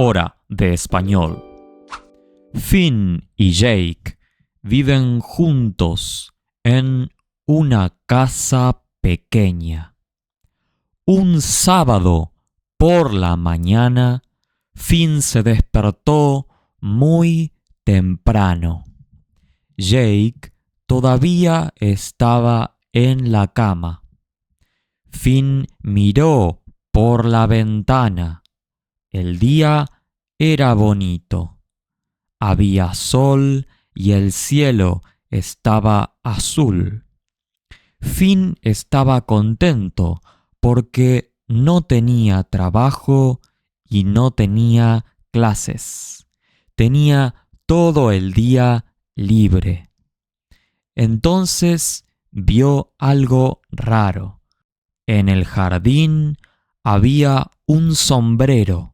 Hora de español. Finn y Jake viven juntos en una casa pequeña. Un sábado por la mañana, Finn se despertó muy temprano. Jake todavía estaba en la cama. Finn miró por la ventana. El día era bonito. Había sol y el cielo estaba azul. Finn estaba contento porque no tenía trabajo y no tenía clases. Tenía todo el día libre. Entonces vio algo raro. En el jardín había un sombrero.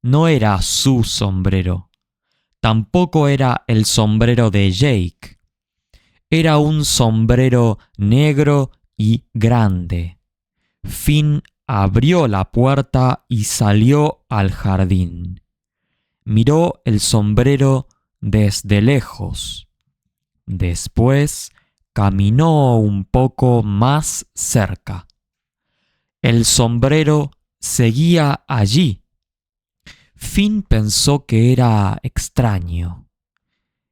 No era su sombrero. Tampoco era el sombrero de Jake. Era un sombrero negro y grande. Finn abrió la puerta y salió al jardín. Miró el sombrero desde lejos. Después caminó un poco más cerca. El sombrero seguía allí. Finn pensó que era extraño.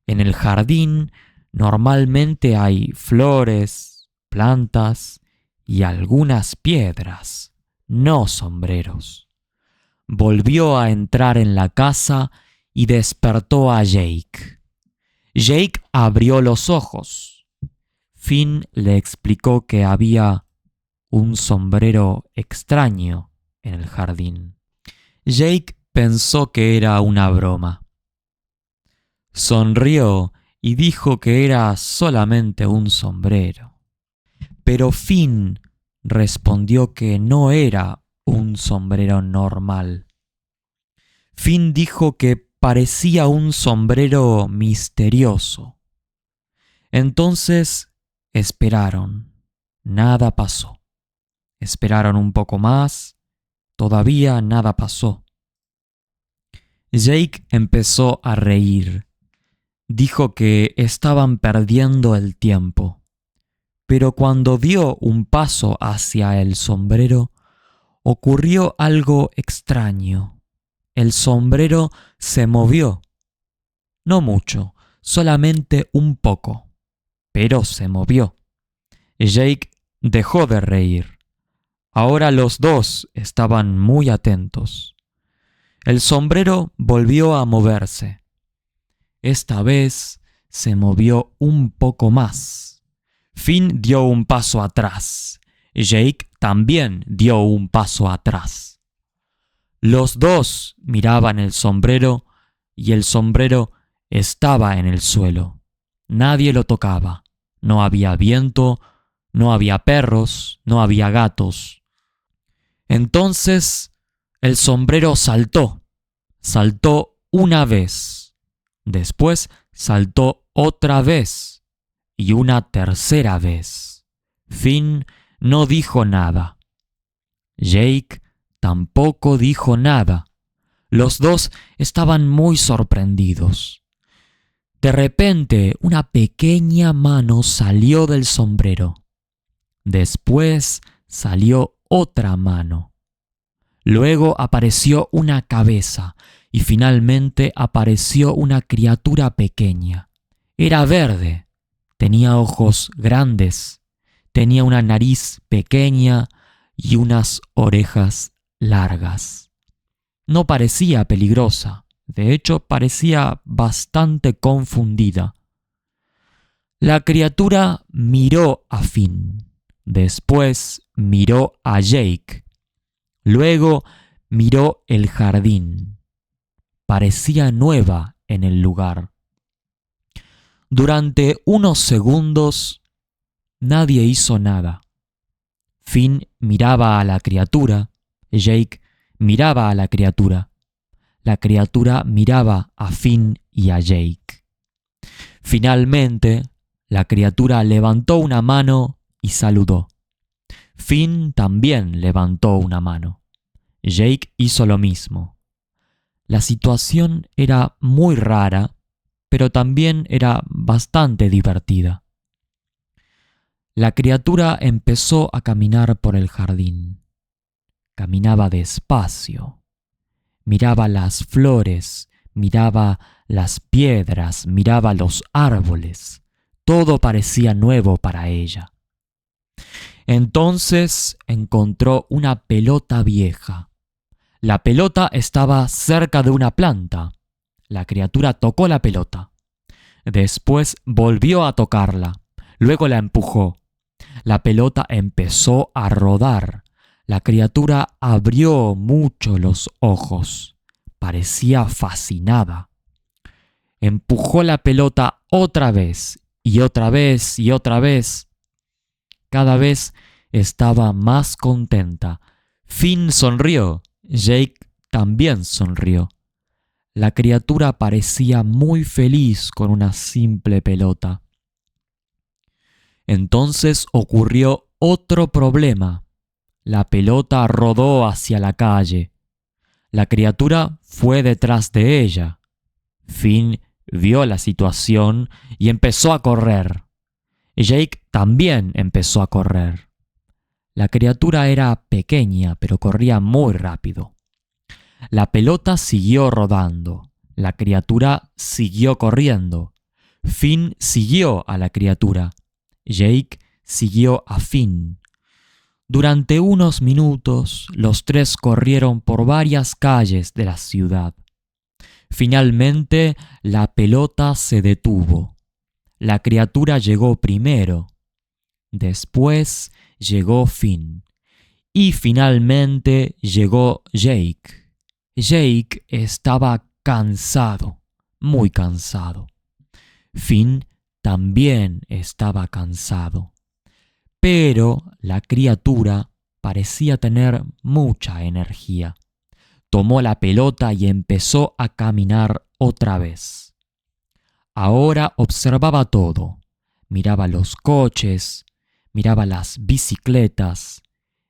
En el jardín normalmente hay flores, plantas y algunas piedras, no sombreros. Volvió a entrar en la casa y despertó a Jake. Jake abrió los ojos. Finn le explicó que había un sombrero extraño en el jardín. Jake pensó que era una broma. Sonrió y dijo que era solamente un sombrero. Pero Finn respondió que no era un sombrero normal. Finn dijo que parecía un sombrero misterioso. Entonces esperaron. Nada pasó. Esperaron un poco más. Todavía nada pasó. Jake empezó a reír. Dijo que estaban perdiendo el tiempo. Pero cuando dio un paso hacia el sombrero, ocurrió algo extraño. El sombrero se movió. No mucho, solamente un poco, pero se movió. Jake dejó de reír. Ahora los dos estaban muy atentos. El sombrero volvió a moverse. Esta vez se movió un poco más. Finn dio un paso atrás. Jake también dio un paso atrás. Los dos miraban el sombrero y el sombrero estaba en el suelo. Nadie lo tocaba. No había viento, no había perros, no había gatos. Entonces el sombrero saltó. Saltó una vez. Después saltó otra vez. Y una tercera vez. Finn no dijo nada. Jake tampoco dijo nada. Los dos estaban muy sorprendidos. De repente, una pequeña mano salió del sombrero. Después salió otra mano. Luego apareció una cabeza y finalmente apareció una criatura pequeña. Era verde, tenía ojos grandes, tenía una nariz pequeña y unas orejas largas. No parecía peligrosa, de hecho parecía bastante confundida. La criatura miró a Finn, después miró a Jake. Luego miró el jardín. Parecía nueva en el lugar. Durante unos segundos, nadie hizo nada. Finn miraba a la criatura. Jake miraba a la criatura. La criatura miraba a Finn y a Jake. Finalmente, la criatura levantó una mano y saludó. Finn también levantó una mano. Jake hizo lo mismo. La situación era muy rara, pero también era bastante divertida. La criatura empezó a caminar por el jardín. Caminaba despacio. Miraba las flores, miraba las piedras, miraba los árboles. Todo parecía nuevo para ella. Entonces encontró una pelota vieja. La pelota estaba cerca de una planta. La criatura tocó la pelota. Después volvió a tocarla. Luego la empujó. La pelota empezó a rodar. La criatura abrió mucho los ojos. Parecía fascinada. Empujó la pelota otra vez y otra vez y otra vez. Cada vez estaba más contenta. Finn sonrió. Jake también sonrió. La criatura parecía muy feliz con una simple pelota. Entonces ocurrió otro problema. La pelota rodó hacia la calle. La criatura fue detrás de ella. Finn vio la situación y empezó a correr. Jake también empezó a correr. La criatura era pequeña, pero corría muy rápido. La pelota siguió rodando. La criatura siguió corriendo. Finn siguió a la criatura. Jake siguió a Finn. Durante unos minutos, los tres corrieron por varias calles de la ciudad. Finalmente, la pelota se detuvo. La criatura llegó primero. Después llegó Finn. Y finalmente llegó Jake. Jake estaba cansado, muy cansado. Finn también estaba cansado. Pero la criatura parecía tener mucha energía. Tomó la pelota y empezó a caminar otra vez. Ahora observaba todo. Miraba los coches, miraba las bicicletas,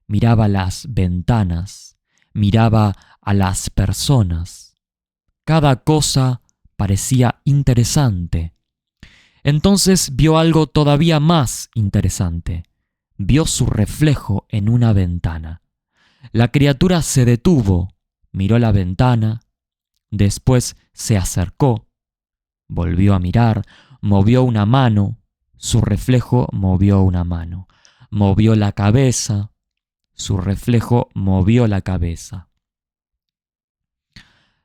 miraba las ventanas, miraba a las personas. Cada cosa parecía interesante. Entonces vio algo todavía más interesante. Vio su reflejo en una ventana. La criatura se detuvo, miró la ventana, después se acercó, volvió a mirar, movió una mano, su reflejo movió una mano, movió la cabeza, su reflejo movió la cabeza.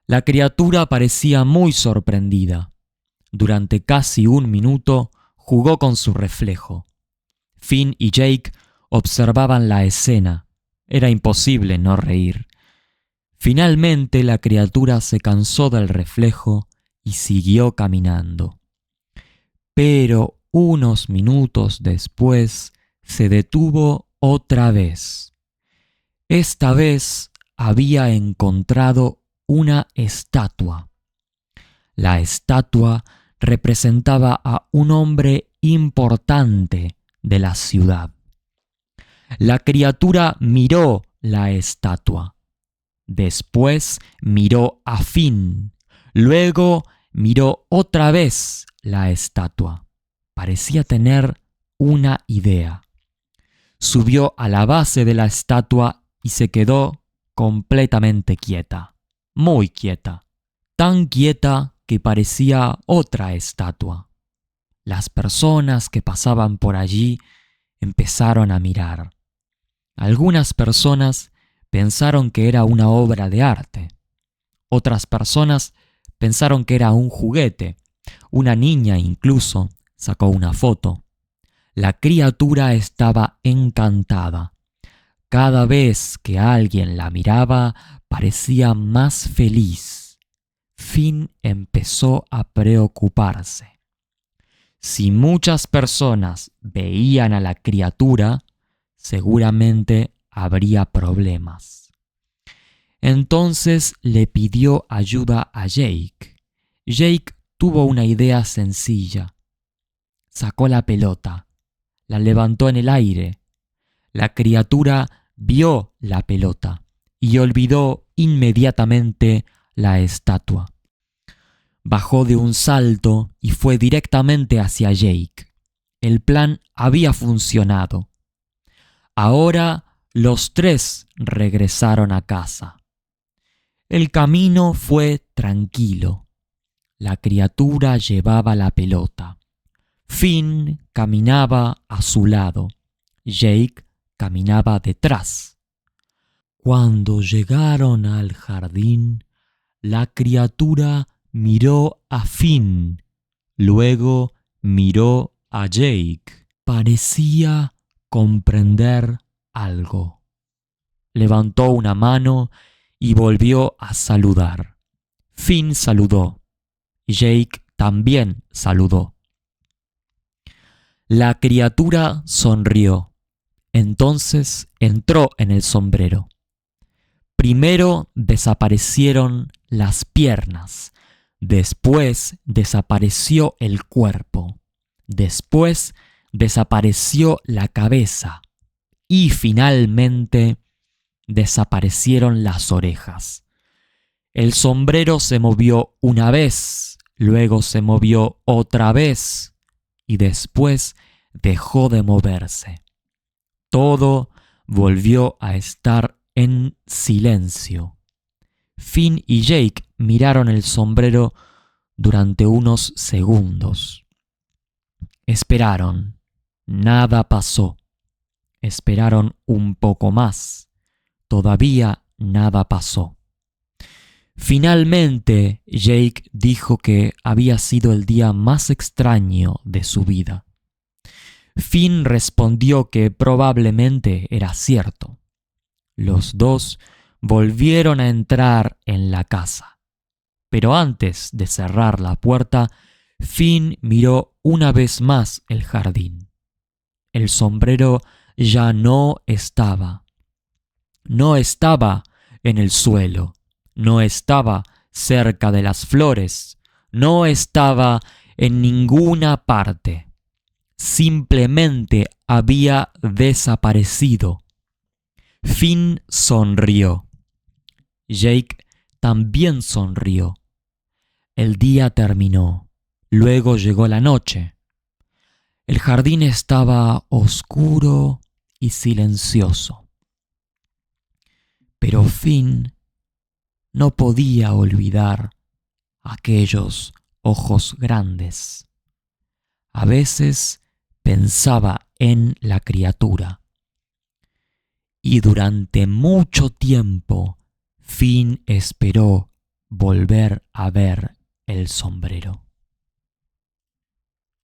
La criatura parecía muy sorprendida. Durante casi un minuto jugó con su reflejo. Finn y Jake observaban la escena. Era imposible no reír. Finalmente la criatura se cansó del reflejo y siguió caminando. Pero unos minutos después se detuvo otra vez. Esta vez había encontrado una estatua. La estatua representaba a un hombre importante de la ciudad. La criatura miró la estatua. Después miró a Finn. Luego miró otra vez la estatua. Parecía tener una idea. Subió a la base de la estatua y se quedó completamente quieta. Muy quieta. Tan quieta que parecía otra estatua. Las personas que pasaban por allí empezaron a mirar. Algunas personas pensaron que era una obra de arte. Otras personas pensaron que era un juguete. Una niña incluso sacó una foto. La criatura estaba encantada. Cada vez que alguien la miraba, parecía más feliz. Finn empezó a preocuparse. Si muchas personas veían a la criatura, seguramente habría problemas. Entonces le pidió ayuda a Jake. Jake tuvo una idea sencilla. Sacó la pelota, la levantó en el aire. La criatura vio la pelota y olvidó inmediatamente la estatua. Bajó de un salto y fue directamente hacia Jake. El plan había funcionado. Ahora los tres regresaron a casa. El camino fue tranquilo. La criatura llevaba la pelota. Finn caminaba a su lado. Jake caminaba detrás. Cuando llegaron al jardín, la criatura miró a Finn, luego miró a Jake. Parecía comprender algo. Levantó una mano y volvió a saludar. Finn saludó. Jake también saludó. La criatura sonrió. Entonces entró en el sombrero. Primero desaparecieron las piernas, después desapareció el cuerpo, después desapareció la cabeza y finalmente desaparecieron las orejas. El sombrero se movió una vez, luego se movió otra vez y después dejó de moverse. Todo volvió a estar en silencio. Finn y Jake miraron el sombrero durante unos segundos. Esperaron. Nada pasó. Esperaron un poco más. Todavía nada pasó. Finalmente, Jake dijo que había sido el día más extraño de su vida. Finn respondió que probablemente era cierto. Los dos volvieron a entrar en la casa. Pero antes de cerrar la puerta, Finn miró una vez más el jardín. El sombrero ya no estaba. No estaba en el suelo. No estaba cerca de las flores. No estaba en ninguna parte. Simplemente había desaparecido. Finn sonrió. Jake también sonrió. El día terminó. Luego llegó la noche. El jardín estaba oscuro y silencioso. Pero Finn no podía olvidar aquellos ojos grandes. A veces pensaba en la criatura. Y durante mucho tiempo, Finn esperó volver a ver el sombrero.